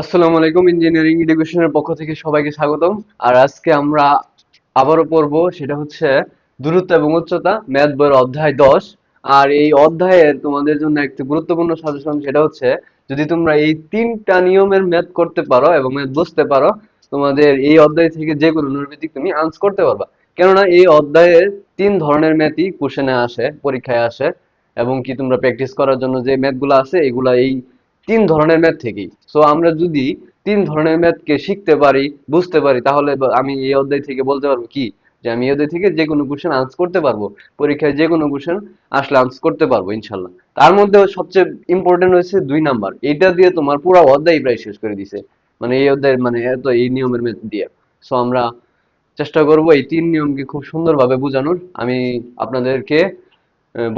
আসসালামু আলাইকুম, ইঞ্জিনিয়ারিং এডুকেশনের পক্ষ থেকে সবাইকে স্বাগতম। আর আজকে আমরা আবারও পড়ব, সেটা হচ্ছে দূরত্ব এবং উচ্চতা, ম্যাথ বইয়ের অধ্যায় 10। আর এই অধ্যায়ের তোমাদের জন্য একটি গুরুত্বপূর্ণ সাজেশন, সেটা হচ্ছে যদি তোমরা এই তিনটা নিয়মের ম্যাথ করতে পারো এবং ম্যাথ বুঝতে পারো, তোমাদের এই অধ্যায় থেকে যে কোনো নৈর্ব্যক্তিক তুমি আনসার করতে পারবা। কেননা এই অধ্যায়ে তিন ধরনের ম্যাথই কোশ্চেনে আসে, পরীক্ষায় আসে, এবং কি তোমরা প্র্যাকটিস করার জন্য যে ম্যাথগুলো আছে এগুলা এই তিন ধরনের ম্যাথ থেকেই। সো আমরা যদি তিন ধরনের ম্যাথকে শিখতে পারি, বুঝতে পারি, তাহলে আমি এই অধ্যায় থেকে বলতে পারবো কি, যে আমি এই অধ্যায় থেকে যে কোনো কোশ্চেন আনসার করতে পারবো, পরীক্ষায় যে কোনো কোশ্চেন আসলে আনসার করতে পারবো ইনশাল্লাহ। তার মধ্যে সবচেয়ে ইম্পর্টেন্ট হচ্ছে 2 নাম্বার, এটা দিয়ে তোমার পুরো অধ্যায় প্রায় শেষ করে দিছে, মানে এই অধ্যায়ের মানে এত এই নিয়মের ম্যাথ দিয়ে। সো আমরা চেষ্টা করব এই তিন নিয়মকে খুব সুন্দরভাবে বোঝানোর। আমি আপনাদেরকে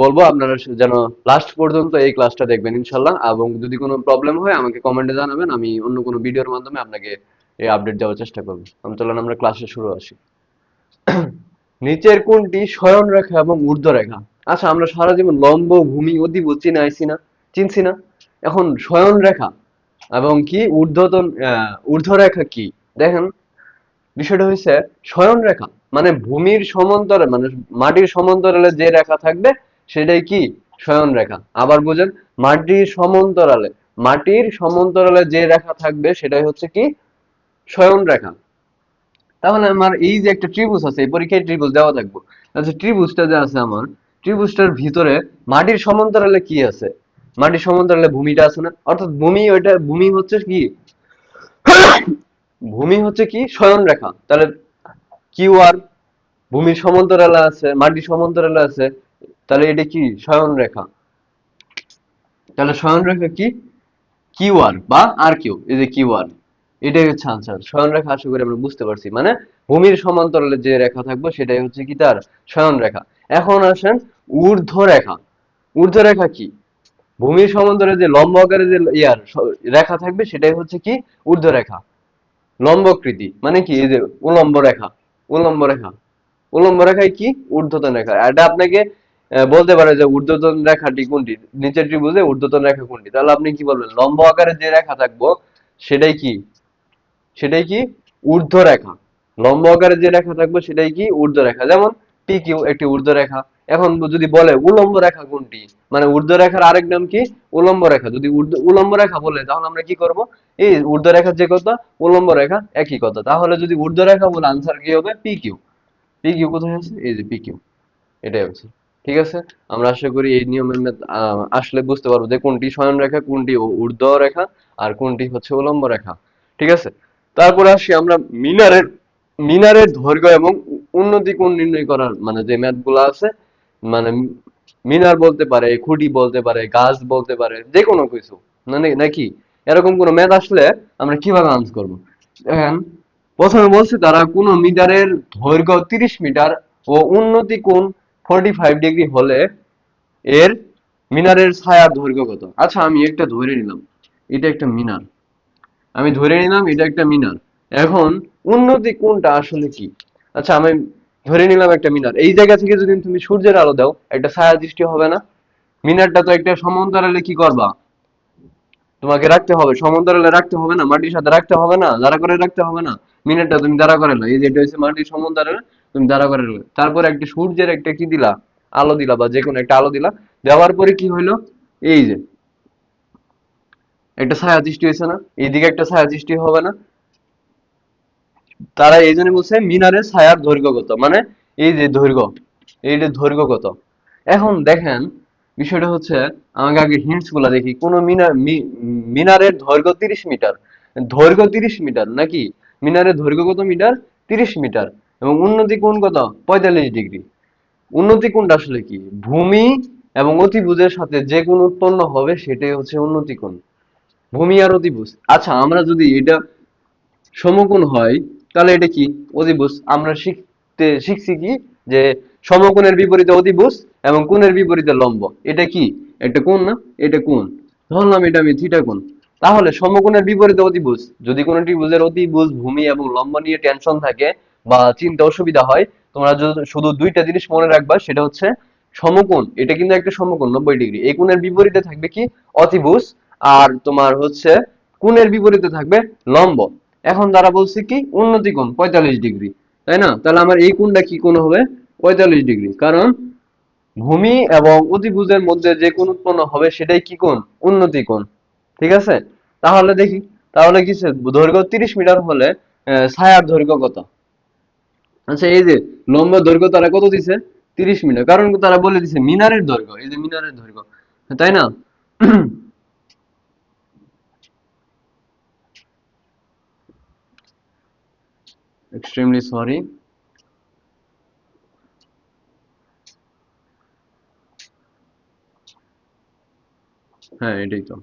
বলবো আপনারা যেন লাস্ট পর্যন্ত এই ক্লাসটা দেখবেন ইনশাল্লাহ, এবং যদি কোনো প্রবলেম হয় আমাকে কমেন্টে জানাবেন, আমি অন্য কোনো ভিডিওর মাধ্যমে আপনাকে এই আপডেট দেওয়ার চেষ্টা করবো। চলুন আমরা ক্লাসে শুরু আসি। নিচের কোনটি শয়ন রেখা এবং ঊর্ধ্ব রেখা? আচ্ছা, আমরা সারা জীবন লম্ব, ভূমি, অতিভুজ চিনে আইছি না, চিনছি না? এখন শয়ন রেখা এবং কি ঊর্ধ্ব রেখা কি? দেখেন, বিষয়টা হচ্ছে শয়ন রেখা মানে ভূমির সমান্তরালে, মানে মাটির সমান্তরালে যে রেখা থাকবে সেটাই কি শয়ন রেখা। আবার বুঝেন, মাটির সমান্তরালে যে রেখা থাকবে সেটাই হচ্ছে কি শয়ন রেখা। তাহলে আমার এই যে একটা ত্রিভুজ আছে, এই পরীক্ষায় ত্রিভুজ দেওয়া থাকবো। আচ্ছা, ত্রিভুজটা যে আছে আমার, ত্রিভুজটার ভিতরে মাটির সমান্তরালে কি আছে? মাটির সমান্তরালে ভূমিটা আছে না, অর্থাৎ ভূমি হচ্ছে কি, ভূমি হচ্ছে কি শয়ন রেখা। তাহলে কিউ আর ভূমির সমান্তরালে আছে, মাটির সমান্তরালে আছে, তাহলে এটা কি শয়ন রেখা। তাহলে শয়ন রেখা কি, কিউ আর বা আর কিউ, এই যে কিউ আর, এটাই হচ্ছে আনসার। শয়ন রেখা আশা করি আমরা বুঝতে পারছি, মানে ভূমির সমান্তরালে যে রেখা থাকবে সেটাই হচ্ছে কি তার শয়ন রেখা। এখন আসেন ঊর্ধ্ব রেখা। ঊর্ধ্ব রেখা কি, ভূমির সমান্তরালে যে লম্ব আকারে যে রেখা থাকবে সেটাই হচ্ছে কি ঊর্ধ্ব রেখা। লম্বকৃতি মানে কি, এই যে উলম্ব রেখা, উলম্ব রেখা, উলম্ব রেখায় কি ঊর্ধ্বতন রেখা। এটা আপনাকে বলতে পারে যে ঊর্ধ্বতন রেখাটি কোনটি, নিচের ত্রিভুজে ঊর্ধ্বতন রেখা কোনটি, তাহলে আপনি কি বলবেন, লম্ব আকারে যে রেখা থাকবো সেটাই কি, সেটাই কি ঊর্ধ্ব রেখা। লম্ব আকারে যে রেখা থাকবে সেটাই কি ঊর্ধ্ব রেখা। যেমন পি কিউ একটি ঊর্ধ্ব রেখা। এখন যদি বলে উলম্ব রেখা কোনটি, মানে ঊর্ধ্ব রেখার আরেক নাম কি উলম্ব রেখা, যদি উলম্ব রেখা বলে তাহলে আমরা কি করব, এই ঊর্ধ্ব রেখার যে কথা, উলম্ব রেখা একই কথা। তাহলে যদি ঊর্ধ্ব রেখা বলে আনসার কি হবে, পি কিউ। পি কিউ কোথায় আছে, এই যে পি কিউ, এটাই হচ্ছে। ঠিক আছে, আমরা আশা করি এই নিয়মের আসলে বুঝতে পারবো যে কোনটি শয়ন রেখা, কোনটি ঊর্ধ্ব রেখা, আর কোনটি হচ্ছে উলম্ব রেখা। ঠিক আছে, তারপরে আসি আমরা মিনারের মিনারের দৈর্ঘ্য এবং উন্নতি কোণ নির্ণয় করার মানে যে ম্যাথ গুলো আছে, মানে মিনার বলতে পারে, খুঁটি বলতে পারে, গাছ বলতে পারে, যে কোনো কিছু, মানে নাকি এরকম কোন ম্যাথ আসলে আমরা কিভাবে আনসার করবো। দেখেন, প্রথমে বলছে তারা কোন মিটারের দৈর্ঘ্য 30 মিটার ও উন্নতি কোণ 45 ডিগ্রি হলে এর মিনারের ছায়ার দৈর্ঘ্য কত। আচ্ছা, আমি একটা ধরে নিলাম এটা একটা মিনার, আমি ধরে নিলাম এটা একটা মিনার। এখন উন্নতি কোণটা আসলে কি? আচ্ছা, আমি ধরে নিলাম একটা মিনার, এই জায়গা থেকে যদি তুমি সূর্যের আলো দাও একটা ছায়া সৃষ্টি হবে না? মিনারটা তো একটা সমান্তরালে কি করবা, তোমাকে রাখতে হবে, সমান্তরালে রাখতে হবে না, মাটির সাথে রাখতে হবে না, দাঁড়া করে রাখতে হবে না? মিনিটটা তুমি দাঁড়া করে না, এই যে এটা হচ্ছে মাটির সমান্তরালে, তুমি দাঁড়া করে রাখলে, তারপর একটা সূর্যের একটা কি দিলা, আলো দিলা, বা যে কোনো একটা আলো দিলা, দেওয়ার পরে কি হইলো, এই যে একটা ছায়া সৃষ্টি হয়েছে না, এইদিকে একটা ছায়া সৃষ্টি হবে না? তারা এই জন্য বলছে মিনারের ছায়ার দৈর্ঘ্য কত, মানে এই যে দৈর্ঘ্য, এই যে দৈর্ঘ্য কত। এখন দেখেন, বিষয়টা হচ্ছে আমাকে আগে হিন্টস গুলা দেখি। কোন মিনারের দৈর্ঘ্য 30 মিটার, দৈর্ঘ্য 30 মিটার নাকি, মিনারের দৈর্ঘ্য কত মিটার, 30 মিটার, এবং উন্নতি কোণ কত, 45 ডিগ্রি। উন্নতি কোণটা আসলে কি, ভূমি এবং অতিভুজের সাথে যে কোণ উৎপন্ন হবে সেটাই হচ্ছে উন্নতি কোণ, ভূমি আর অতিভুজ। আচ্ছা, আমরা যদি এটা সমকোণ হয় তাহলে এটা কি অতিভুজ। আমরা শিখছি কি, যে সমকোণের বিপরীতে অতিভুজ এবং কোণের বিপরীতে লম্ব, এটা কি একটা কোণ না, এটা কোণ, ধরলাম এটা আমি থিটা কোণ। তাহলে সমকোণের বিপরীতে অতিভুজ, যদি কোনো ত্রিভুজের অতিভুজ, ভূমি এবং লম্ব নিয়ে টেনশন থাকে বা চিন্তা অসুবিধা হয়, তোমরা শুধু দুইটা জিনিস মনে রাখবা, সেটা হচ্ছে সমকোণ, এটা কিন্তু একটা সমকোণ 90 ডিগ্রি, এই কোণের বিপরীতে থাকবে কি অতিভুজ, আর তোমার হচ্ছে কোণের বিপরীতে থাকবে লম্ব। এখন তারা বলছে কি উন্নতি কোণ 45 ডিগ্রি, তাই না? তাহলে আমার এই কোণটা কি কোণ হবে? 45 ডিগ্রি, কারণ ভূমি এবং অতিভুজের মধ্যে যে কোণ উৎপন্ন হবে সেটাই কি কোণ? উন্নতি কোণ। ঠিক আছে? তাহলে দেখি, তাহলে কি দৈর্ঘ্য 30 মিটার হলে ছায়ার দৈর্ঘ্য কত? আচ্ছা, এই যে লম্ব দৈর্ঘ্য তারা কত দিছে? 30 মিটার, কারণ তারা বলে দিছে মিনারের দৈর্ঘ্য, এই যে মিনারের দৈর্ঘ্য, তাই না? Extremely sorry. হ্যাঁ, এটাই তো,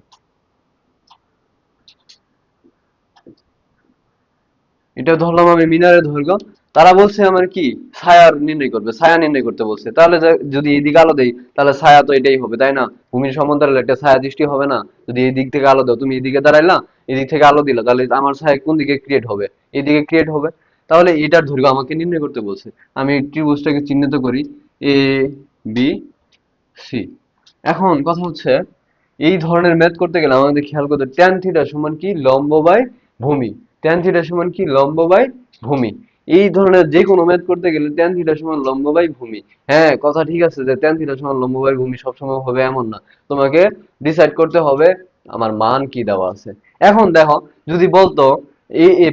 এটা ধরলাম আমি মিনারের দৈর্ঘ্য। তারা বলছে আমার কি ছায়ার নির্ণয় করবে, ছায়া নির্ণয় করতে বলছে। তাহলে যদি এই দিকে আলো দেই তাহলে ছায়া তো এটাই হবে, তাই না? ভূমির সমান্তরালে একটা ছায়া দৃষ্টি হবে না? যদি এই দিক থেকে আলো দাও, তুমি এদিকে দাঁড়াইলা, এদিক থেকে আলো দিলা, তাহলে আমার ছায়া কোন দিকে ক্রিয়েট হবে? এইদিকে ক্রিয়েট হবে। তাহলে এটার দৈর্ঘ্য আমাকে নির্ণয় করতে বলছে। আমি ত্রিভুজটাকে চিহ্নিত করি, এ বি সি। এখন কথা হচ্ছে, এই ধরনের ম্যাথ করতে গেলে আমাদের খেয়াল করতে ট্যান থিটা সমান কি লম্ব বাই ভূমি, ট্যান থিটা সমান কি লম্ব বাই ভূমি। এই ধরনের যে কোনো ম্যাথ করতে গেলে ট্যান থিটা সমান লম্ব বাই ভূমি। হ্যাঁ, কথা ঠিক আছে যে ট্যান থিটা সমান লম্ব বাই ভূমি সবসময় হবে এমন না, তোমাকে ডিসাইড করতে হবে আমার মান কি দেওয়া আছে। এখন দেখো, যদি বলতো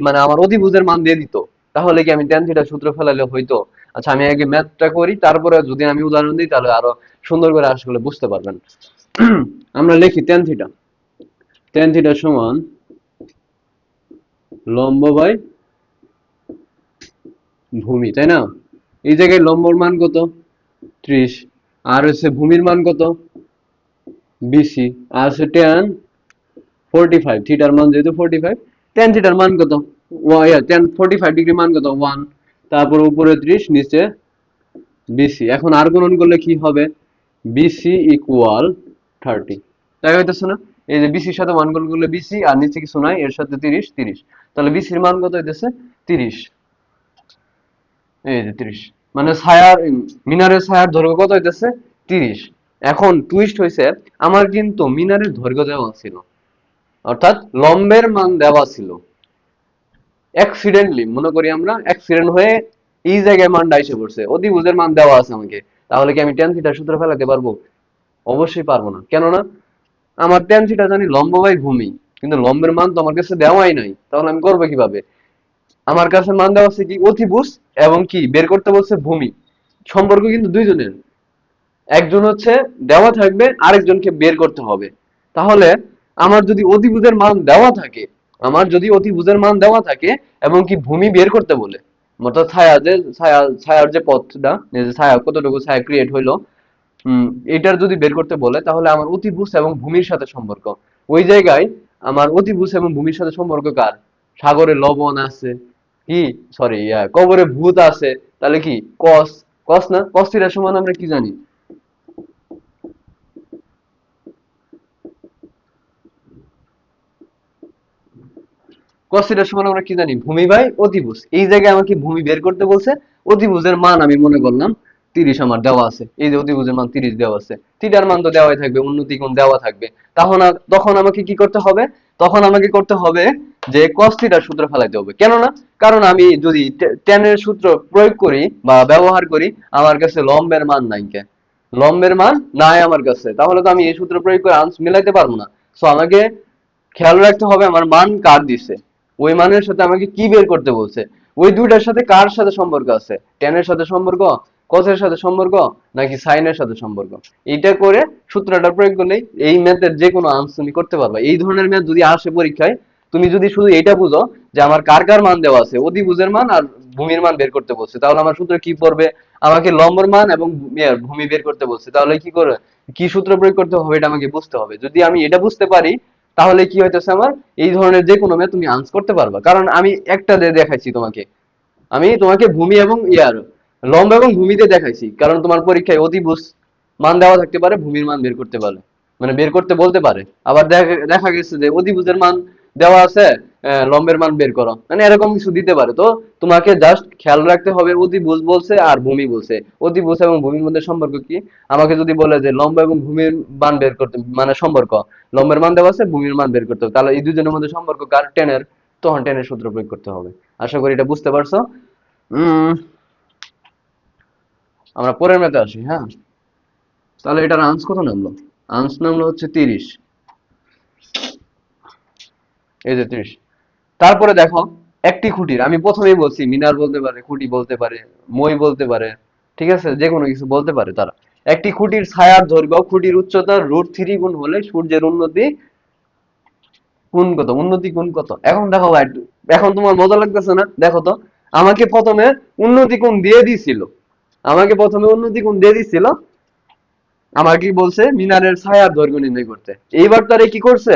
মানে আমার অতিভুজের মান দিয়ে দিত, তাহলে কি আমি ট্যান থিটা সূত্র ফেলালে হইতো? আচ্ছা, আমি আগে ম্যাথটা করি, তারপরে যদি আমি উদাহরণ দিই তাহলে আরো সুন্দর করে আসলে বুঝতে পারবেন। আমরা লিখি ট্যান থিটা, ট্যান থিটা সমান লম্ব বাই ভূমি, তাই না? এই জায়গায় লম্বর মান কত? 30। আর হচ্ছে ভূমির মান কত? বিসি। আর হচ্ছে ট্যান 45, থিটার মান যেহেতু 45, ট্যান থিটার মান কত? ট্যান 45 ডিগ্রি মান কত? 1। তারপর উপরে 30, নিচে বিসি। এখন আর গুণন করলে কি হবে? বিসি ইকুয়াল 30, তাই হইতেছে না? এই যে বিসির সাথে মান গুণ করলে বিসি, আর নিচে কিছু নাই, এর সাথে 30, 30। তাহলে বিসির মান কত হইতেছে? 30। এই যে 30, মানে ছায়ার মিনারের ছায়ার দৈর্ঘ্য কত হইতেছে? 30। এখন টুইস্ট হইছে, আমার কিন্তু মিনারের দৈর্ঘ্য দেওয়া ছিল, অর্থাৎ লম্বের মান দেওয়া ছিল। অ্যাক্সিডেন্টলি মনে করি আমরা অ্যাক্সিডেন্ট হয়ে এই জায়গায় মানটা এসে পড়ছে, অতিভুজের মান দেওয়া আছে আমাকে, তাহলে কি আমি ট্যান থিটার সূত্র ফেলাতে পারবো? অবশ্যই পারবো না। কেননা আমার ট্যান থিটা জানি লম্ব বাই ভূমি, কিন্তু লম্বের মান তো আমার কাছে দেওয়াই নাই, তাহলে আমি করবো কিভাবে? আমার কাছে মান দেওয়া আছে কি অতিভুজ, এবং কি বের করতে বলছে ভূমি। সম্পর্ক কিন্তু দুইজনের, একজন হচ্ছে দেওয়া থাকবে, আরেকজনকে বের করতে হবে। তাহলে আমার যদি অতিভুজের মান দেওয়া থাকে, আমার যদি অতিভুজের মান দেওয়া থাকে এবং কি ভূমি বের করতে বলে, অর্থাৎ ছায়ার যে পথটা, এই যে ছায়া কতটুকু ছায়া ক্রিয়েট হইলো, এটার যদি বের করতে বলে, তাহলে আমার অতিভুজ এবং ভূমির সাথে সম্পর্ক। ওই জায়গায় আমার অতিভুজ এবং ভূমির সাথে সম্পর্ক কার? সাগরে লবণ আছে, কি সরি, কবরে ভূত আছে, তাহলে কি কস, কস না, কস থিটার সমান আমরা কি জানি? cos থিটার সমান আমরা কি জানি? ভূমি বাই অতিভুজ। এই জায়গায় আমাকে ভূমি বের করতে বলছে, অতিভুজের মান আমি মনে করলাম 30 আমার দেওয়া আছে, এই যে অতিভুজের মান 30 দেওয়া আছে, থিটার মান তো দেওয়াই থাকবে, উন্নতি কোণ দেওয়া থাকবে। তখন আমাকে কি করতে হবে? তখন আমাকে করতে হবে যে cos থিটার সূত্র ফেলাইতে হবে। কেন না? কারণ আমি যদি tan এর সূত্র প্রয়োগ করি বা ব্যবহার করি, আমার কাছে লম্বের মান নাই, লম্বের মান নাই আমার কাছে, তাহলে তো আমি এই সূত্র প্রয়োগ করে আনসার মিলাইতে পারবো না। সো আমাকে খেয়াল রাখতে হবে আমার মান কার দিছে, ওই মানের সাথে আমাকে কি বের করতে বলছে, ওই দুইটার সাথে কার সাথে সম্পর্ক আছে, ট্যানের সাথে সম্পর্ক, কসের সাথে সম্পর্ক, নাকি সাইনের সাথে সম্পর্ক। এইটা করে সূত্রটা প্রয়োগ করলেই এই ম্যাথের যে কোনো আনসার তুমি করতে পারবা। এই ধরনের ম্যাথ যদি আসে পরীক্ষায়, তুমি যদি শুধু এটা বুঝো যে আমার কার কার মান দেওয়া আছে, অতিভুজের মান আর ভূমির মান বের করতে বলছে, তাহলে আমার সূত্র কি পড়বে? আমাকে লম্বর মান এবং ভূমি বের করতে বলছে, তাহলে কি করে, কি সূত্র প্রয়োগ করতে হবে এটা আমাকে বুঝতে হবে। যদি আমি এটা বুঝতে পারি, তাহলে কি হইতেছে, আমার এই ধরনের যে কোনো ম্যাথ তুমি আনসার করতে পারবা। কারণ আমি একটা দেখাইছি তোমাকে, আমি তোমাকে ভূমি এবং লম্ব এবং ভূমিতে দেখাইছি, কারণ তোমার পরীক্ষায় অতিভুজ মান দেওয়া থাকতে পারে, ভূমির মান বের করতে পারে, মানে বের করতে বলতে পারে। আবার দেখা দেখা গেছে যে অতিভুজের মান দেওয়া আছে, লম্বের মান বের করো, মানে এরকম কিছু দিতে পারে। তো তোমাকে জাস্ট খেয়াল রাখতে হবে অতিভুজ বলছে আর ভূমি বলছে, অতিভুজ এবং ভূমির মধ্যে সম্পর্ক কি। আমাকে যদি বলে যে লম্ব এবং ভূমির মান বের করতে, মানে সম্পর্ক, লম্বের মান দেওয়া আছে, ভূমির মান বের করতে হবে, তাহলে এই দুজনের মধ্যে সম্পর্ক কার, টেনের, তখন টেনের সূত্র প্রয়োগ করতে হবে। আশা করি এটা বুঝতে পারছো। উম আমরা পরের ম্যাথে আসি, হ্যাঁ। তাহলে এটার আন্স কত নামলো? আন্স নামলো হচ্ছে 30। এই যে 30। তারপরে দেখো, একটি খুঁটির, আমি প্রথমেই বলছি মিনার বলতে পারে, খুঁটি বলতে পারে, মই বলতে পারে, ঠিক আছে, যে কোনো কিছু বলতে পারে তারা। একটি খুঁটির ছায়ার দৈর্ঘ্য খুঁটির উচ্চতা √3 গুণ হলে সূর্যের উন্নতি কোণ কত? উন্নতি কোণ কত? এখন দেখো ভাই, এখন তোমার মজা লাগতেছে না? দেখো তো, আমাকে প্রথমে উন্নতি কোণ দিয়ে দিছিল, আমাকে প্রথমে উন্নতি কোণ দিয়ে দিছিল, আমার কি বলছে মিনারের ছায়ার দৈর্ঘ্য নির্ণয় করতে। এইবার তারা কি করছে,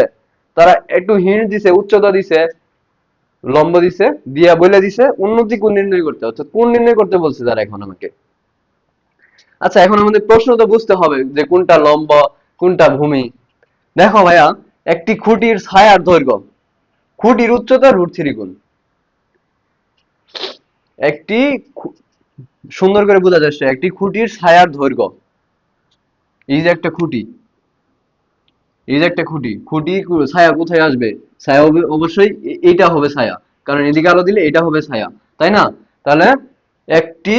তারা একটু হিন্ট দিছে, উচ্চতা দিছে, লম্ব দিছে, দিয়া বলে দিছে উন্নতি কোণ নির্ণয় করতে, অর্থাৎ কোণ নির্ণয় করতে বলছে তারা এখন আমাকে। আচ্ছা, এখন আমাদের প্রশ্ন তো বুঝতে হবে যে কোনটা লম্ব কোনটা ভূমি। দেখো ভাইয়া, একটি খুঁটির ছায়ার দৈর্ঘ্য খুঁটির উচ্চতা √3 গুণ। একটি সুন্দর করে বোঝা যাচ্ছে, একটি খুঁটির ছায়ার দৈর্ঘ্য, এই যে একটা খুঁটি, এই যে একটা খুঁটি, খুঁটি ছায়া কোথায় আসবে? ছায়া হবে অবশ্যই এইটা হবে ছায়া, কারণ এদিকে আলো দিলে এটা হবে ছায়া, তাই না? তাহলে একটি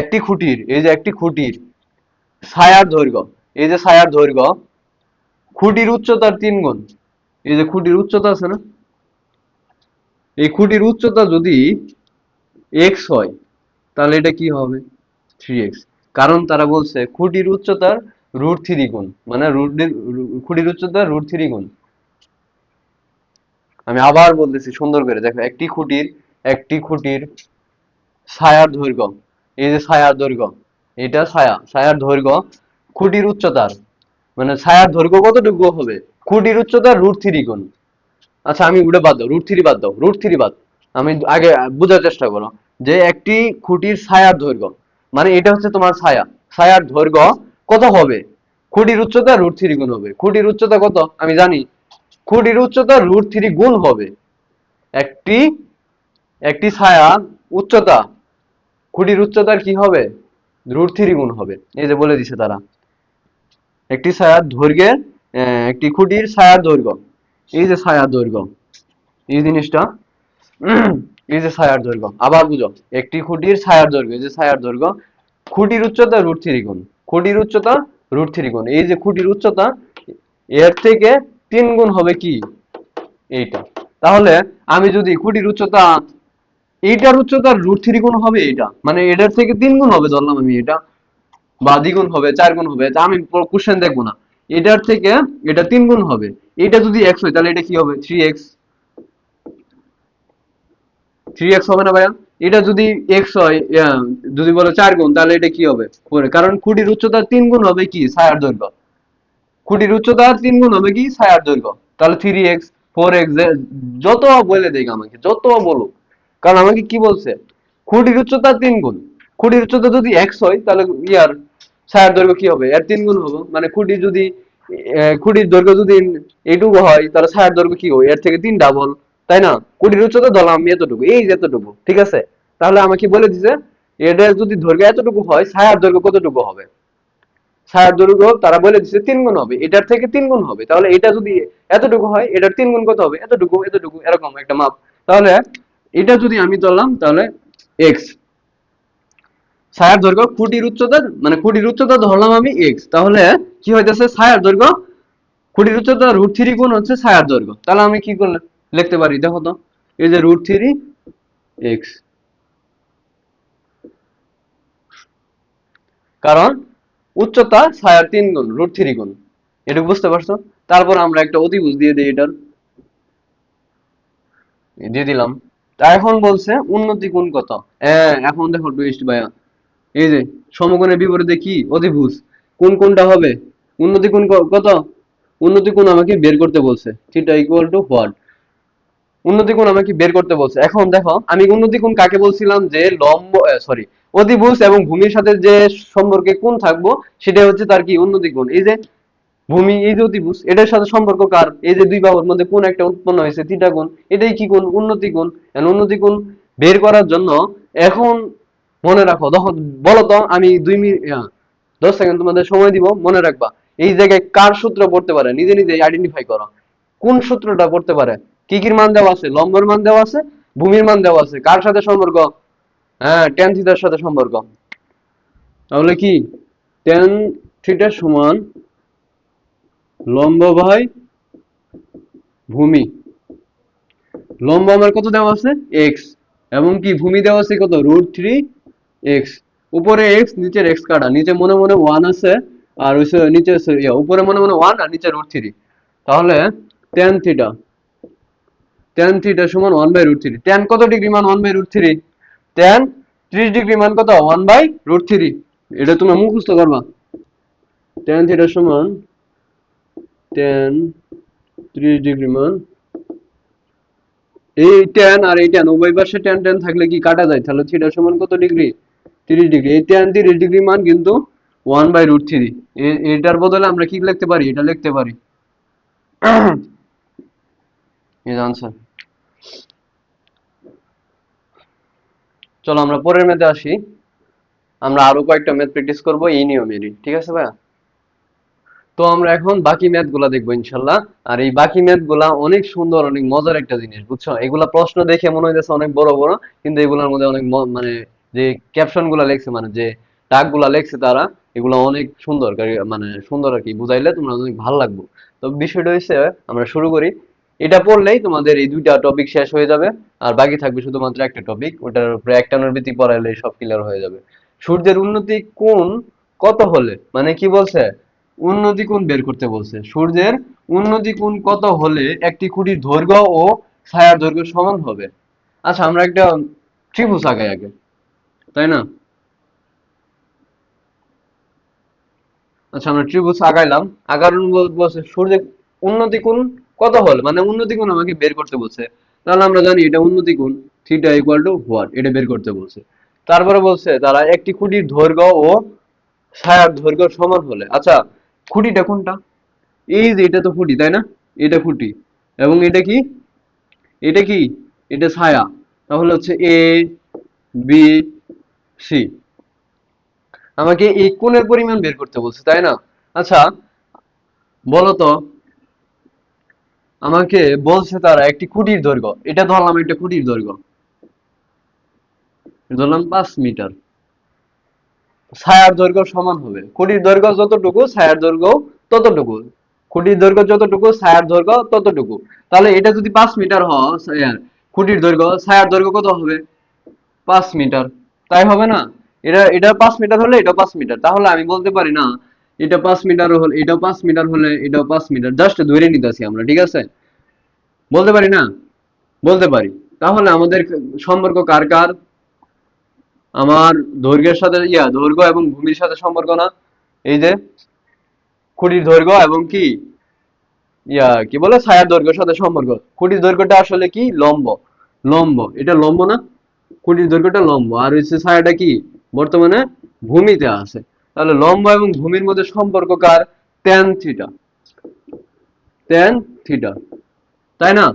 একটি খুঁটির, এই যে একটি খুঁটির ছায়ার দৈর্ঘ্য, এই যে ছায়ার দৈর্ঘ্য খুঁটির উচ্চতার 3 গুণ। এই যে খুঁটির উচ্চতা আছে না, এই খুঁটির উচ্চতা যদি এক্স হয়, তাহলে এটা কি হবে? 3x। কারণ তারা বলছে খুঁটির উচ্চতার √3 গুণ, মানে খুঁটির উচ্চতা √3 গুণ। আমি আবার বলতেছি সুন্দর করে দেখো, একটি খুঁটির ছায়ার দৈর্ঘ্য, এই যে ছায়ার দৈর্ঘ্য, এটা ছায়া, ছায়ার দৈর্ঘ্য খুঁটির উচ্চতার, মানে ছায়ার দৈর্ঘ্য কতটুকু হবে? খুঁটির উচ্চতা √3 গুণ। আচ্ছা, আমি উঠে বাদ দাও, √3 বাদ দাও, √3 বাদ। আমি আগে বোঝার চেষ্টা করো যে একটি খুঁটির ছায়ার দৈর্ঘ্য, মানে এটা হচ্ছে তোমার ছায়া, ছায়ার দৈর্ঘ্য কত হবে? খুঁটির উচ্চতা √3 গুণ হবে। খুঁটির উচ্চতা কত আমি জানি, খুঁটির উচ্চতা √3 গুণ হবে। একটি একটি ছায়া উচ্চতা, খুঁটির উচ্চতার কি হবে? √3 গুণ হবে। এই যে বলে দিছে তারা, একটি ছায়ার দৈর্ঘ্যের, একটি খুঁটির ছায়ার দৈর্ঘ্য, এই যে ছায়ার দৈর্ঘ্য, এই জিনিসটা, এই যে ছায়ার দৈর্ঘ্য, আবার বুঝো, একটি খুঁটির ছায়ার দৈর্ঘ্য, এই যে ছায়ার দৈর্ঘ্য খুঁটির উচ্চতা √3 গুণ, খুঁটির উচ্চতা √3 গুণ, এই যে খুঁটির উচ্চতা, এর থেকে 3 গুণ হবে কি? এইটা। তাহলে আমি যদি খুঁটির উচ্চতা, এইটার উচ্চতা √3 গুণ হবে, এইটা মানে এটার থেকে 3 গুণ হবে ধরলাম আমি, এটা বা দ্বিগুণ হবে, 4 গুণ হবে, তা আমি কোশ্চেন দেখবো না, এটার থেকে এটা 3 গুণ হবে। এটা যদি এক্স হয় তাহলে এটা কি হবে? 3x। 3x হবে না ভাইয়া? এটা যদি এক্স হয়, যদি বলে 4 গুণ, তাহলে এটা কি হবে? 4, কারণ খুঁটির উচ্চতার 3 গুণ হবে কি? ছায়ার দৈর্ঘ্য। খুঁটির উচ্চতার 3 গুণ হবে কি? ছায়ার দৈর্ঘ্য। তাহলে 3x, 4x, যত বলে দেখ আমাকে, যত বলুক, কারণ আমাকে কি বলছে? খুঁটির উচ্চতার 3 গুণ। খুঁটির উচ্চতা যদি x হয় তাহলে ইয়ার ছায়ার দৈর্ঘ্য কি হবে? এর 3 গুণ হবে। মানে খুঁটি যদি, খুঁটির দৈর্ঘ্য যদি এইটুকু হয়, তাহলে ছায়ার দৈর্ঘ্য কি হয়? এর থেকে 3 ডাবল, তাই না? খুঁটির উচ্চতা ধরলাম আমি এতটুকু, এই যে এতটুকু, ঠিক আছে? তাহলে আমাকে বলে দিছে এটা যদি দৈর্ঘ্য এতটুকু হয়, ছায়ার দৈর্ঘ্য কতটুকু হবে? ছায়ার দৈর্ঘ্য তারা বলে দিচ্ছে 3 গুণ হবে, এটার থেকে 3 গুণ হবে। তাহলে এটা যদি এতটুকু হয়, এটার 3 গুণ কত হবে? এতটুকু, এতটুকু, এরকম একটা মাপ। তাহলে এটা যদি আমি ধরলাম, তাহলে এক্স, ছায়ার দৈর্ঘ্য খুঁটির উচ্চতা, মানে খুঁটির উচ্চতা ধরলাম আমি এক্স, তাহলে কি হইতেছে? ছায়ার দৈর্ঘ্য খুঁটির উচ্চতা √3 গুণ হচ্ছে ছায়ার দৈর্ঘ্য। তাহলে আমি কি করলে লিখতে পারি দেখো তো, এই যে √3x, কারণ উচ্চতা ছায়ার 3 গুণ, √3 গুণ। এটা বুঝতে পারছো? তারপর আমরা একটা অতিভুজ দিয়ে দিই, এটার দিয়ে দিলাম। তা এখন বলছে উন্নতি কোণ কত? হ্যাঁ, এখন দেখো টুইস্ট ভাইয়া, এই যে সমকোণের বিপরীতে কি? অতিভুজ। কোন কোনটা হবে? উন্নতি কোণ কত? উন্নতি কোণ আমাকে বের করতে বলছে, থিটা ইকুয়াল টু হোয়াট? উন্নতি কোণ আমাকে বের করতে বলছে। এখন দেখো, আমি উন্নতি কোণ কাকে বলছিলাম? যে লম্ব, সরি, অতিভুজ এবং ভূমির সাথে যে সম্পর্কে কোণ থাকবো, সেটা হচ্ছে তার কি? উন্নতি কোণ। এই যে ভূমি এই যে অতিভুজ, এটার সাথে সম্পর্ক কার? এই যে দুই বাহুর মধ্যে কোণ একটা উৎপন্ন হয়েছে থিটা কোণ, এটাই কি কোণ? উন্নতি কোণ। উন্নতি কোণ বের করার জন্য এখন মনে রাখো, তখন বলো তো, আমি 10 সেকেন্ড তোমাদের সময় দিব, মনে রাখবা এই জায়গায় কার সূত্র পড়তে পারে, নিজে নিজে আইডেন্টিফাই করো কোন সূত্রটা পড়তে পারে। কি কি মান দেওয়া আছে? লম্বের মান দেওয়া আছে, ভূমির মান দেওয়া আছে, কার সাথে সম্পর্ক? হ্যাঁ, ট্যান থিটার সাথে সম্পর্ক। তাহলে কি ট্যান থিটা সমান লম্ব বাই ভূমি। লম্ব আমার কত দেওয়া আছে? এক্স, এবং কি ভূমি দেওয়া আছে কত? √3x। উপরে এক্স, নিচের এক্স কাটা, নিচে মনে মনে 1 আছে, আর হইছে নিচে উপরে মনে মনে 1 আর নিচে √3। তাহলে tan থিটা, সমান 1/√3। tan কত ডিগ্রি মান? 1/√3। tan 30 ডিগ্রি মান কত? 1/√3। এটা তুমি মুখস্থ করবা। tan থিটা সমান tan 30 ডিগ্রি মান, এই tan আর এই tan উভয় পাশে tan tan থাকলে কি কাটা যায়? তাহলে থিটা সমান কত ডিগ্রি? 30 ডিগ্রি। এই tan 30 ডিগ্রি মান কিন্তু 1/√3। এটার বদলে আমরা কি লিখতে পারি? এটা লিখতে পারি এই আনসার। চলো আমরা পরের ম্যাথে আসি। আমরা আরো কয়েকটা ম্যাথ প্র্যাকটিস করব এই নিয়মেরই, ঠিক আছে ভাইয়া? তো আমরা এখন বাকি ম্যাথ গুলা দেখবো ইনশাল্লাহ। আর এই বাকি ম্যাথ গুলা অনেক সুন্দর, অনেক মজার একটা জিনিস, বুঝছো? এগুলা প্রশ্ন দেখে মনে হইতেছে অনেক বড় বড়, কিন্তু এগুলোর মধ্যে অনেক মানে যে ক্যাপশন গুলা লেখছে, মানে যে টাগ গুলা লেখছে তারা, এগুলা অনেক সুন্দর, মানে সুন্দর আর কি, বুঝাইলে তোমরা অনেক ভালো লাগবে। তো বিষয়টা হচ্ছে, আমরা শুরু করি। এটা পড়লেই তোমাদের এই দুইটা টপিক শেষ হয়ে যাবে, আর বাকি থাকবে শুধুমাত্র একটা টপিক, ওটার উপরে একটানার ভিত্তি পড়াইলে সব ক্লিয়ার হয়ে যাবে। সূর্যের উন্নতি কোণ কত হলে, মানে কি বলছে? উন্নতি কোণ বের করতে বলছে। সূর্যের উন্নতি কোণ কত হলে একটি খুঁটির দৈর্ঘ্য ও ছায়ার দৈর্ঘ্য সমান হবে? আচ্ছা, আমরা একটা ত্রিভুজ আঁকাই আগে, তাই না? আচ্ছা, আমরা ত্রিভুজ আঁকাইলাম। আঁকার বলছে সূর্যের উন্নতি কোণ কত হলে, মানে উন্নতি কোণ আমাকে বের করতে বলছে। তাহলে আমরা জানি এটা উন্নতি কোণ, থিটা ইকুয়াল টু হোয়াট, এটা বের করতে বলছে। তারপরে বলছে তারা একটি খুঁটির দৈর্ঘ্য ও ছায়ার দৈর্ঘ্য সমান হলে। আচ্ছা, খুঁটিটা কোনটা? এই যে এটা তো খুঁটি, তাই না? এটা খুঁটি, এবং এটা কি? এটা কি? এটা ছায়া। তাহলে হচ্ছে এ বি সি। আমাকে এই কোণের পরিমাণ বের করতে বলছে, তাই না? আচ্ছা, বলো তো, আমাকে বলছে তারা একটি খুঁটির দৈর্ঘ্য, এটা ধরলাম একটা খুঁটির দৈর্ঘ্য, ধরলাম 5 মিটার। ছায়ার দৈর্ঘ্য সমান হবে, খুঁটির দৈর্ঘ্য যতটুকু ছায়ার দৈর্ঘ্য ততটুকু। খুঁটির দৈর্ঘ্য যতটুকু ছায়ার দৈর্ঘ্য ততটুকু। তাহলে এটা যদি 5 মিটার হয়, খুঁটির দৈর্ঘ্য, ছায়ার দৈর্ঘ্য কত হবে? 5 মিটার। তাই হবে না? এটা 5 মিটার হলে এটাও 5 মিটার, তাহলে আমি বলতে পারি না এটা 5 মিটার হলে এটাও 5 মিটার হলে এটাও 5 মিটার, জাস্ট ধরে নিতেছি আমরা, ঠিক আছে? বলতে পারি না? বলতে পারি। তাহলে আমাদের সম্পর্ক কার কার? আমার দৈর্ঘ্যের সাথে দৈর্ঘ্য এবং ভূমির সাথে সম্পর্ক না? এই যে খুঁটির দৈর্ঘ্য এবং কি কি বলে, ছায়ার দৈর্ঘ্যের সাথে সম্পর্ক। খুঁটির দৈর্ঘ্যটা আসলে কি? লম্ব। লম্ব, এটা লম্ব না? খুঁটির দৈর্ঘ্যটা লম্ব, আর হচ্ছে ছায়াটা কি? বর্তমানে ভূমিতে আছে। তাহলে লম্ব এবং ভূমির মধ্যে সম্পর্ক কার? Tan theta. ট্যান থিটা, তাই না?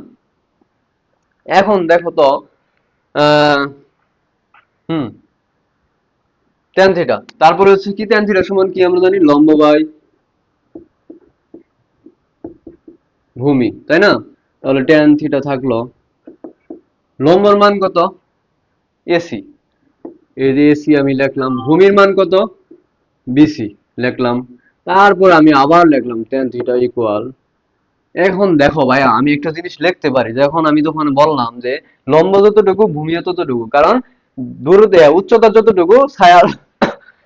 এখন দেখো তো, আহ হুম, ট্যান থিটা, তারপরে হচ্ছে কি, ট্যান থিটা সমান কি আমরা জানি? লম্ব বাই ভূমি, তাই না? তাহলে ট্যান থিটা থাকলো, লম্বর মান কত? এসি, এই যে এসি আমি লিখলাম। ভূমির মান কত? বিসি লিখলাম। তারপর আমি আবার লিখলাম ট্যান থিটা ইকুয়াল। এখন দেখো ভাইয়া, আমি একটা জিনিস লিখতে পারি, যখন আমি তখন বললাম যে লম্ব যতটুকু ভূমিও ততটুকু, কারণ দূরত্ব উচ্চতা যতটুকু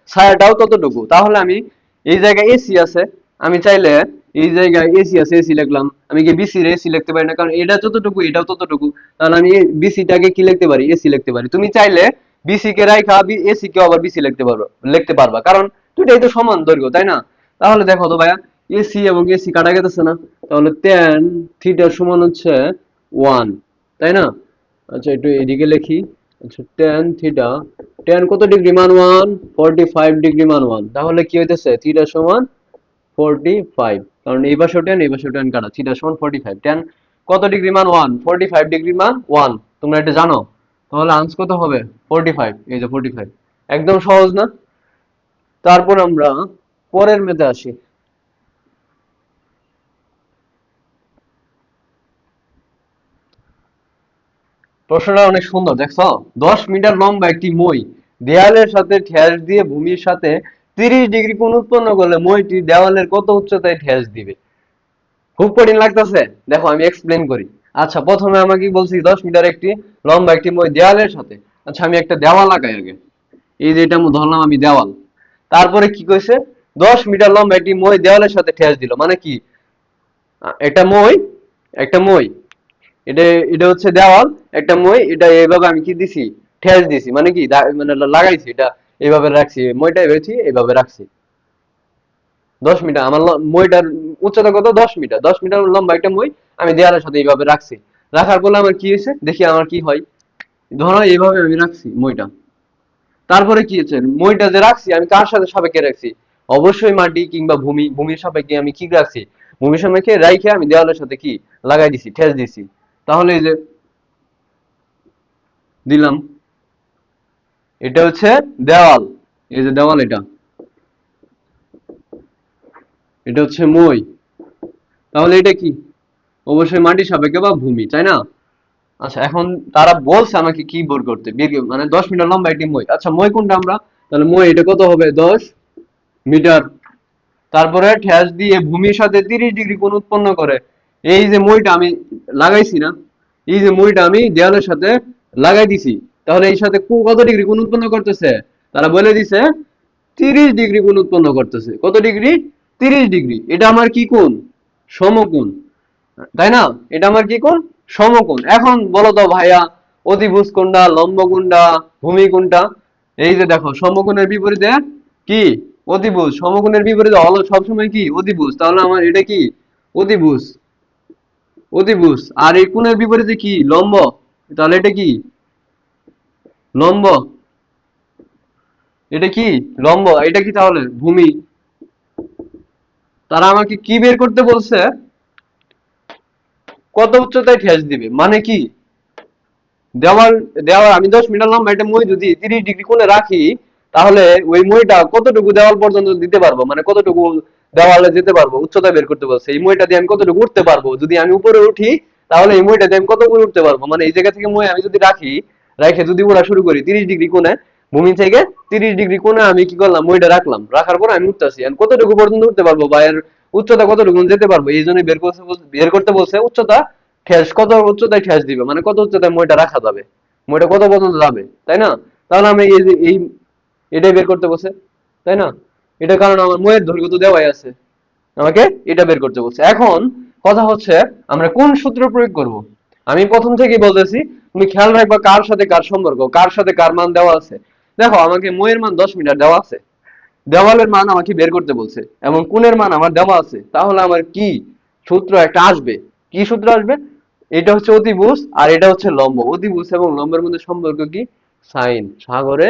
ছায়াটাও ততটুকু। তাহলে আমি এই জায়গায় এসি আছে, আমি চাইলে এই জায়গায় এসি আছে, এসি লিখলাম। আমি কি বিসি রে এসি লিখতে পারি না? কারণ এটা যতটুকু এটাও ততটুকু। তাহলে আমি বিসিটাকে কি লিখতে পারি? এসি লিখতে পারি। তুমি চাইলে বিসি কে রাইখা এসি কেও আবার বিসি লিখতে পারবা, কারণ দুইটাই তো সমান দৈর্ঘ্য, তাই না? তাহলে দেখো তো ভাইয়া, এসি এবং এসি কাটা গেছে না? তাহলে ট্যান থিটা সমান হচ্ছে 1, তাই না? আচ্ছা, একটু এদিকে লিখি। আচ্ছা, ট্যান থিটা, ট্যান কত ডিগ্রি মান? 1, 45 ডিগ্রি মান 1। তাহলে কি হইতেছে? থিটা সমান 45। কারণ এই পাশেও টেন এই পাশেও টেন কাটা, থিটা সমান 45। টেন কত ডিগ্রি মান? 1। 45 ডিগ্রি মান 1, তোমরা এটা জানো। তাহলে আনসার কত হবে? 45। এই যে 45, একদম সহজ না? তারপর আমরা পরের মেতে আসি। প্রশ্নটা অনেক সুন্দর, দেখছো? 10 মিটার লম্বা একটি মই দেয়ালের সাথে ঠেস দিয়ে ভূমির সাথে 30 ডিগ্রি কোণ উৎপন্ন করলে মইটি দেওয়ালের কত উচ্চতায় ঠেস দিবে? খুব কঠিন লাগতেছে? দেখো আমি এক্সপ্লেন করি। আচ্ছা, প্রথমে আমাকে বলছি 10 মিটার একটি লম্বা একটি মই দেওয়ালের সাথে। আচ্ছা, আমি একটা দেওয়াল আঁকাই আগে। এই যে এটা ধরলাম আমি দেওয়াল। তারপরে কি কইছে? 10 মিটার লম্বা একটি মই দেওয়ালের সাথে ঠেস দিল, মানে কি? একটা মই, একটা মই, এটা এটা হচ্ছে দেওয়াল, একটা মই, এটা এইভাবে আমি কি দিছি? ঠেস দিছি, মানে কি মানে লাগাইছি, এটা এইভাবে রাখছি, মইটা এভাবে এইভাবে রাখছি। 10 মিটার আমার মইটার উচ্চতা কত? 10 মিটার। 10 মিটার লম্বা একটা মই আমি দেয়ালের সাথে এইভাবে রাখছি। রাখার পর আমার কি হয়েছে দেখি, আমার কি হয়। ধরো এইভাবে আমি রাখছি মইটা। তারপরে কি হচ্ছে, মইটা যে রাখছি আমি কার সাথে সাপেক্ষে রাখছি? অবশ্যই মাটি কিংবা ভূমির সাপেক্ষে আমি কি রাখছি? ভূমির সাপেক্ষে রাইখে আমি দেওয়ালের সাথে কি লাগাই দিছি, ঠেস দিছি। তাহলে এই যে দিলাম, এটা হচ্ছে দেওয়াল। এই যে দেওয়াল, এটা এটা হচ্ছে মই। তাহলে এটা কি? অবশ্যই মাটির সাপেক্ষে বা ভূমি, তাই না? আচ্ছা, এখন তারা বলছে আমাকে কি বের করতে, মানে 10 মিটার লম্বা একটি মই। আচ্ছা, মই কোনটা? আমরা তাহলে মই এটা কত হবে? 10 মিটার। তারপরে ঠ্যাস দিয়ে ভূমির সাথে 30 ডিগ্রি কোণ উৎপন্ন করে। এই যে মইটা আমি লাগাইছি না, এই যে মইটা আমি দেওয়ালের সাথে লাগাই দিছি, তাহলে এই সাথে কত ডিগ্রি কোণ উৎপন্ন করতেছে? তারা বলে দিছে 30 ডিগ্রি কোণ উৎপন্ন করতেছে। কত ডিগ্রি? 30 ডিগ্রি। এটা আমার কি কোণ? সমকোণ, তাই না? এটা আমার কি কোণ? সমকোণ। এখন বলো তো ভাইয়া, অতিভুজ কোনটা, লম্ব কোনটা, ভূমি কোনটা? এই যে দেখো, সমকোণের বিপরীতে কি? অতিভুজ। সমকোণের বিপরীতে হলো সবসময় কি? অতিভুজ। তাহলে আমার এটা কি? অতিভুজ। অতিভুজ। আর এই কোণের বিপরীতে কি? লম্ব। তাহলে এটা কি? লম্ব। এটা কি? লম্ব। এটা কি তাহলে? ভূমি। তারা আমাকে কি বের করতে বলছে? কত উচ্চতায় ঠেস দিবে, মানে কি? দেওয়াল, দেওয়াল আমি 10 মিটার লম্বা একটা মই যদি 30 ডিগ্রি কোণে রাখি, তাহলে ওই মইটা কতটুকু দেওয়াল পর্যন্ত দিতে পারবো, মানে কতটুকু দেওয়ালে যেতে পারবো, উচ্চতা বের করতে বলছে। এই মইটা দিয়ে আমি কতটুকু উঠতে পারবো, যদি আমি উপরে উঠি তাহলে এই মইটা দিয়ে আমি কত করে উঠতে পারবো, মানে এই জায়গা থেকে মই আমি যদি রাখি, রেখে যদি ওড়া শুরু করি 30 ডিগ্রি কোণে, ভূমি থেকে 30 ডিগ্রি কোণে আমি কি করলাম? মইটা রাখলাম, রাখার পর আমি উঠতেছি, কতটুকু পর্যন্ত উঠতে পারবো বা এর উচ্চতা কতটুকু যেতে পারবো, এই জন্য বের করতে বলছে উচ্চতা। ঠেস কত উচ্চতায় ঠেস দিবে, মানে কত উচ্চতায় মইটা রাখা যাবে, মইটা কত পর্যন্ত যাবে, তাই না? তাহলে আমি এই যে এটাই বের করতে বলছে, তাই না? এটা কারণ আমার মইয়ের দৈর্ঘ্য তো দেওয়াই আছে, আমাকে এটা বের করতে বলছে। এখন কথা হচ্ছে আমরা কোন সূত্র প্রয়োগ করব। আমি প্রথম থেকেই বলতেছি, তুমি খেয়াল রাখবা কার সাথে কার সম্পর্ক, কার সাথে কার মান দেওয়া আছে। দেখো, আমাকে মইয়ের মান 10 মিটার দেওয়া আছে, দেওয়ালের মান আমাকে বের করতে বলছে, এবং কোণের মান আমার দেওয়া আছে। তাহলে আমার কি সূত্র একটা আসবে? কি সূত্র আসবে? এটা হচ্ছে অতিভুজ আর এটা হচ্ছে লম্ব। অতিভুজ এবং লম্বের মধ্যে সম্পর্ক কি? সাইন। সাগরে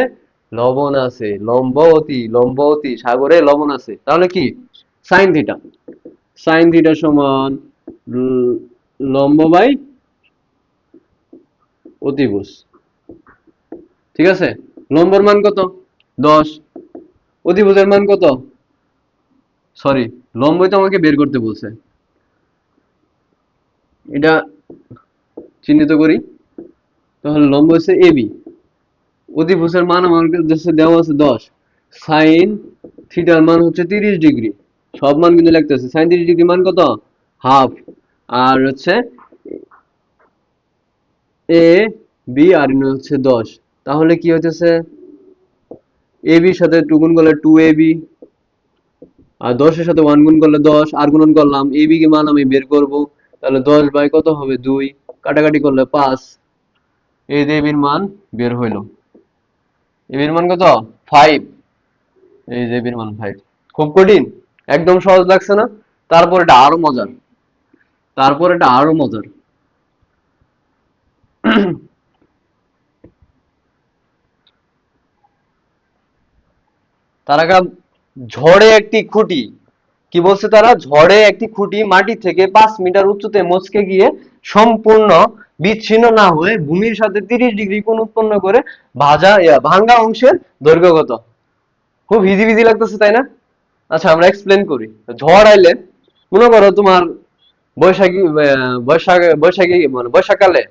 লবণ আছে, লম্ববতী, লম্ববতী সাগরে লবণ আছে। তাহলে কি? Sine theta. সাইন থিটা সমান লম্ব বাই অতিভুজ। ঠিক আছে? লম্বর মান কত? 10। অতিভুজের মান কত? সরি, লম্বই তো আমাকে বের করতে বলছে। এটা চিহ্নিত করি। তাহলে লম্ব হচ্ছে এবি। অতিভুজের মান আমার কাছে দেওয়া আছে 10। সাইন থিটার মান হচ্ছে 30 ডিগ্রি। সব মান কিন্তু লিখতেছে। সাইন 30 ডিগ্রি মান কত? হাফ। আর হচ্ছে এ বি আর হচ্ছে 10। তাহলে কি হইতেছে? এ বির সাথে 2 গুণ করলে 2ab, আর 10 এর সাথে 1 গুণ করলে 10, আর গুণন করলাম এ বি কে মান আমি বের করব। তাহলে 10 বাই কত হবে? 2, কাটাকাটি করলে 5। এই যে এবির মান বের হইলো। এবির মান কত? 5। এই যে এবির মান 5। খুব কঠিন? একদম সহজ লাগছে না? তারপর এটা আরো মজার, তারপর এটা আরো মজার। তারাকা ঝড়ে একটি খুঁটি কি বলছে তারা, ঝড়ে একটি খুঁটি মাটি থেকে 5 মিটার উঁচুতে মচকে গিয়ে সম্পূর্ণ বিচ্ছিন্ন না হয়ে ভূমির সাথে 30 ডিগ্রি কোণ উৎপন্ন করে ভাঙ্গা অংশের দৈর্ঘ্য কত? খুব ইজি ইজি লাগতেছে তাই না? আচ্ছা আমরা এক্সপ্লেন করি। ঝড় আইলে মনে করো তোমার বৈশাখী মানে বৈশাখকালে,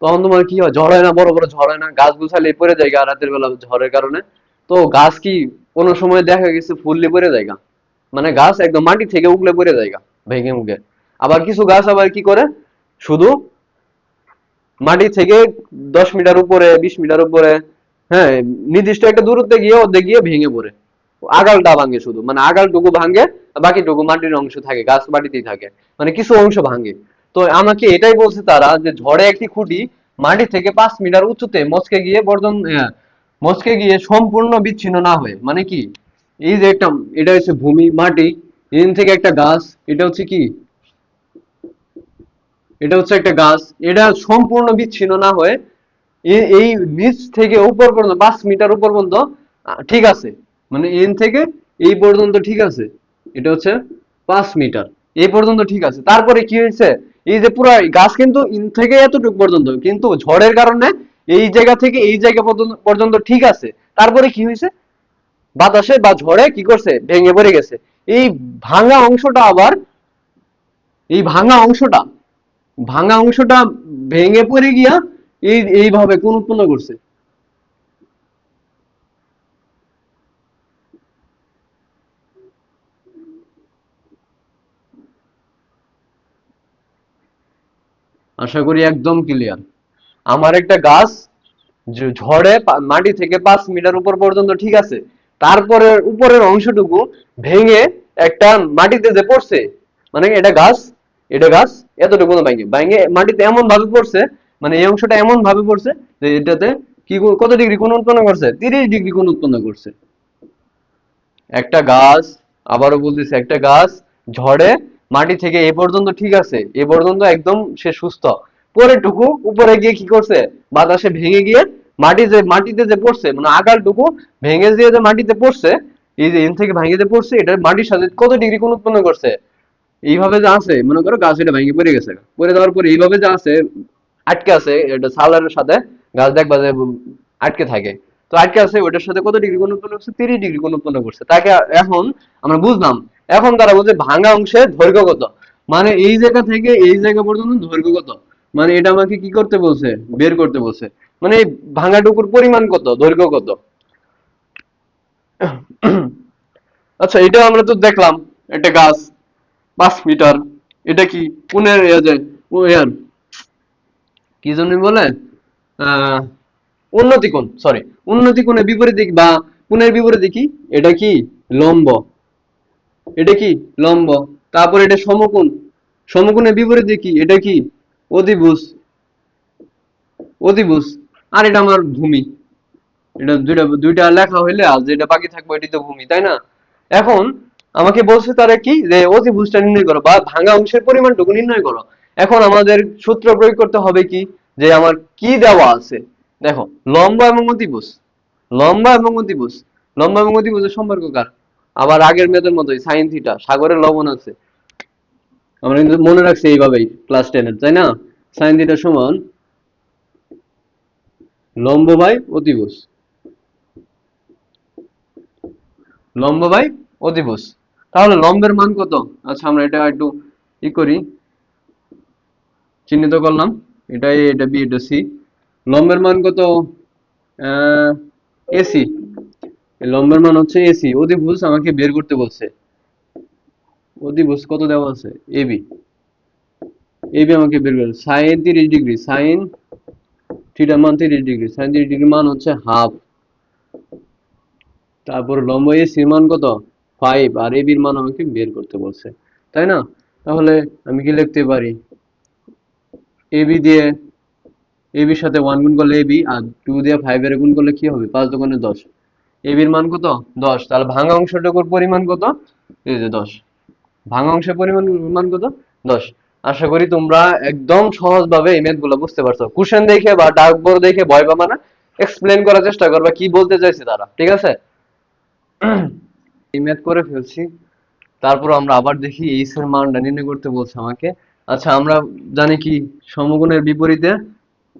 তখন তোমার কি হয়, ঝড় হয় না, বড় বড় ঝড় হয় না, গাছ গুছালি পড়ে যায় রাতের বেলা ঝড়ের কারণে। তো গাছ কি কোনো সময় দেখা গেছে ফুললে পড়ে যায়, মানে গাছ একদম মাটি থেকে উগলে পড়ে যায় ভেঙে মুখে। আবার কিছু গাছ আবার কি করে, শুধু মাটি থেকে 10 মিটার উপরে 20 মিটার উপরে, হ্যাঁ, নির্দিষ্ট একটা দূরত্বে গিয়ে অর্ধেক গিয়ে ভেঙে পড়ে, আগালটা ভাঙে, শুধু মানে আগালটুকু ভাঙে, বাকিটুকু মাটির অংশ থাকে, গাছ মাটিতেই থাকে, মানে কিছু অংশ ভাঙে। তো আমাকে এটাই বলছে তারা যে ঝড়ে একটি খুঁটি মাটি থেকে 5 মিটার উঁচুতে মচকে গিয়ে সম্পূর্ণ বিচ্ছিন্ন না হয়ে, মানে কি, এই যে একটা, এটা হচ্ছে ভূমি মাটি, এখান থেকে একটা গাছ, এটা হচ্ছে কি, এটা হচ্ছে একটা গাছ, এটা সম্পূর্ণ বিচ্ছিন্ন না হয়ে এই নিচ থেকে উপর পর্যন্ত 5 মিটার উপর পর্যন্ত ঠিক আছে, মানে এন থেকে এই পর্যন্ত ঠিক আছে, এটা হচ্ছে 5 মিটার এই পর্যন্ত ঠিক আছে। তারপরে কি হয়েছে, এই যে পুরো গাছ কিন্তু ইন থেকে এতটুকু পর্যন্ত, কিন্তু ঝড়ের কারণে এই জায়গা থেকে এই জায়গা পর্যন্ত ঠিক আছে। তারপরে কি হয়েছে, বাতাসে বা ঝড়ে কি করছে, ভেঙে পড়ে গেছে। এই ভাঙা অংশটা আবার, এই ভাঙা অংশটা ভেঙে পড়ে গিয়া এইভাবে কোন উৎপন্ন করছে। আশা করি একদম ক্লিয়ার। আমার একটা গাছ ঝড়ে মাটি থেকে 5 মিটার উপর পর্যন্ত ঠিক আছে, তারপরে উপরের অংশটুকু ভেঙে একটা মাটিতে যে পড়ছে, মানে এটা গাছ এতটুকু ভেঙে ভেঙে মাটিতে এমন ভাবে পড়ছে, মানে এই অংশটা এমন ভাবে পড়ছে যে এটাতে কি কত ডিগ্রি কোণ উৎপন্ন করছে, 30 ডিগ্রি কোণ উৎপন্ন করছে। একটা গাছ, আবারও বলতেছি, একটা গাছ ঝড়ে মাটি থেকে এ পর্যন্ত ঠিক আছে, এ পর্যন্ত একদম সে সুস্থ, পরেরটুকু উপরে গিয়ে কি করছে, বাতাসে ভেঙে গিয়ে মাটিতে যে পড়ছে, মানে আগালটুকু ভেঙে দিয়ে যে মাটিতে পড়ছে, এই যে এন থেকে ভেঙে যে পড়ছে, এটা মাটির সাথে কত ডিগ্রি কোণ উৎপন্ন করছে, এইভাবে যা আছে, মনে করো গাছ এটা ভেঙে পড়ে গেছে, পড়ে যাওয়ার পরে এইভাবে যা আছে আটকে আছে, এটা ছালের সাথে গাছ দেখবা যে আটকে থাকে। তো আটকে আছে, ওইটার সাথে কত ডিগ্রি কোণ উৎপন্ন করছে, 30 ডিগ্রি কোণ উৎপন্ন করছে তাকে। এখন আমরা বুঝলাম, এখন তারা বলছে ভাঙা অংশের দৈর্ঘ্য কত, মানে এই জায়গা থেকে এই জায়গা পর্যন্ত দৈর্ঘ্য কত, মানে এটা আমাকে কি করতে বলছে, বের করতে বলছে, মানে এই ভাঙাটুকুর পরিমাণ কত, দৈর্ঘ্য কত। আচ্ছা এটা আমরা তো দেখলাম, একটা গাছ 5 মিটার, এটা কি কোণের কি জন্য বলে, আহ উন্নতি কোণ, সরি, উন্নতি কোণের বিপরীত দিক বা কোণের বিপরীত দিক, এটা কি লম্ব, এটা কি লম্ব। তারপর এটা সমকোণ, সমকোণের বিপরীত দিক কি, এটা কি অধিভুজ, অধিভুজ। আর এটা আমার ভূমি, এটা দুইটা দুইটা লেখা হইলে আর যেটা বাকি থাকবে এটি তো ভূমি, তাই না? এখন আমাকে বলছে তারা কি, যে অতিভুজটা নির্ণয় করো বা ভাঙা অংশের পরিমাণটুকু নির্ণয় করো। এখন আমাদের সূত্র প্রয়োগ করতে হবে কি, যে আমার কি দেওয়া আছে, দেখো, লম্বা এবং অতিভুজ, লম্বা এবং অতিভুজ, লম্বা এবং অতিভুজের সম্পর্ক কার, আবার আগের মেয়েদের মতোই সাইন থিটা, সাগরের লবণ আছে, আমরা কিন্তু মনে রাখছি এইভাবেই ক্লাস 10-এর, তাই না? সাইন থিটা সমান লম্ব বাই অতিভুজ, লম্ব বাই অতিভুজ। তাহলে লম্বের মান কত? আচ্ছা আমরা এটা একটু ই করি, চিহ্নিত করলাম, এটা এ, এটা বি, এটা সি। লম্বের মান কত, এসি, লম্বের মান হচ্ছে এসি। অতিভুজ আমাকে বের করতে বলছে, অতিভুজ কত দেওয়া আছে, এবি, এবি আমাকে বের করতে, সাইন 30 ডিগ্রি, সাইন থিটার মান 30 ডিগ্রি, সাইন 30 ডিগ্রি মান হচ্ছে হাফ। তারপর লম্ব এসির মান কত, 5, আর এবির মান আমাকে বের করতে বলছে, তাই না? তাহলে আমি কি লিখতে পারি, এবি দিয়ে, এবির সাথে 1 গুণ করলে এবি, আর 2 দিয়ে 5 এর গুণ করলে কি হবে, 5 দোকানে 10, এবির মান কত, 10। তাহলে ভাঙা অংশটুকুর পরিমাণ কত, এই যে 10, ভাঙা অংশের পরিমাণ মান কত, 10। আশা করি তোমরা একদম সহজভাবে এই ম্যাথ গুলো বুঝতে পারছো। কোশ্চেন দেখে বা ডাকবোর্ড দেখে ভয় পাবা না, এক্সপ্লেন করার চেষ্টা করবা কি বলতে চাইছে তারা, ঠিক আছে? এই ম্যাথ করে ফেলছি, তারপর আমরা আবার দেখি এইচ এর মানটা নির্ণয় করতে বলছে আমাকে। আচ্ছা, আমরা জানি কি সমকোণের বিপরীতে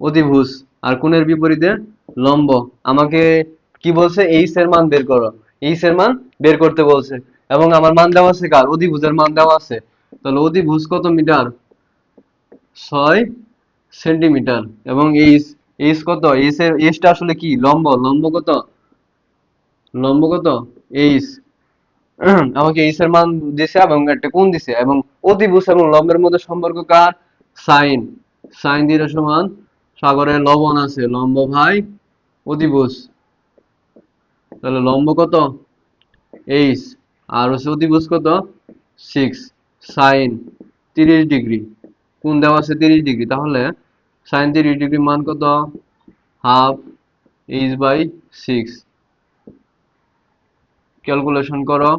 অতিভুজ আর কোণের বিপরীতে লম্ব। আমাকে কি বলছে, এইচ এর মান বের করো। এইচ এর মান বের করতে বলছে এবং আমার মান দেওয়া আছে কার, অতিভুজের মান দেওয়া আছে। তাহলে অতিভুজ কত মিটার, 6 সেন্টিমিটার। এবং এইচ, এইচ কত, এইচ এর এইচটা আসলে কি, লম্ব, লম্ব কত, লম্ব কত, এইচ। আমাকে এইচ এর মান দিছে এবং একটা কোণ দিছে, এবং অতিভুজ এবং লম্বের মধ্যে সম্পর্ক কার, সাইন। সাইন থিটা সমান সাগরে লবণ আছে, লম্ব ভাই অতিভুজ। তাহলে লম্ব কত, এইচ, আর হচ্ছে অতিভুজ কত, 6, সাইন 30 ডিগ্রি, কোণ দেওয়া আছে 30 ডিগ্রি। তাহলে সাইন 30 ডিগ্রি মান কত, হাফ এইচ বাই 6। ক্যালকুলেশন করো,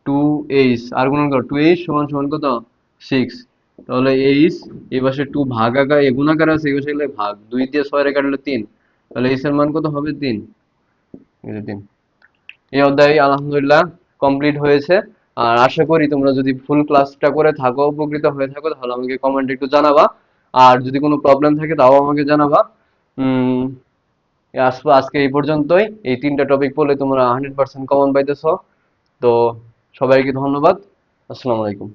2h আর গুণন করো, 2h সমান সমান কত, 6। তাহলে এইচ এই পাশে 2 ভাগ আকার, এ গুণাকার আছে, এই পাশে গেলে ভাগ, 2 দিয়ে 6 রে কাটলে 3। তাহলে এইচ এর মান কত হবে, 3। এই যে 3। এই অধ্যায় আলহামদুলিল্লাহ কমপ্লিট হয়েছে। আর আশা করি তোমরা যদি ফুল ক্লাসটা করে থাকো, উপকৃত হয়ে থাকো, তাহলে আমাকে কমেন্টে একটু জানাবা। আর যদি কোনো প্রবলেম থাকে তাও আমাকে জানাবা। উম আজকে এই পর্যন্তই। এই 3টা টপিক পড়লে তোমরা 100% কমন পাইতেছো। তো সবাইকে ধন্যবাদ। আসসালামু আলাইকুম।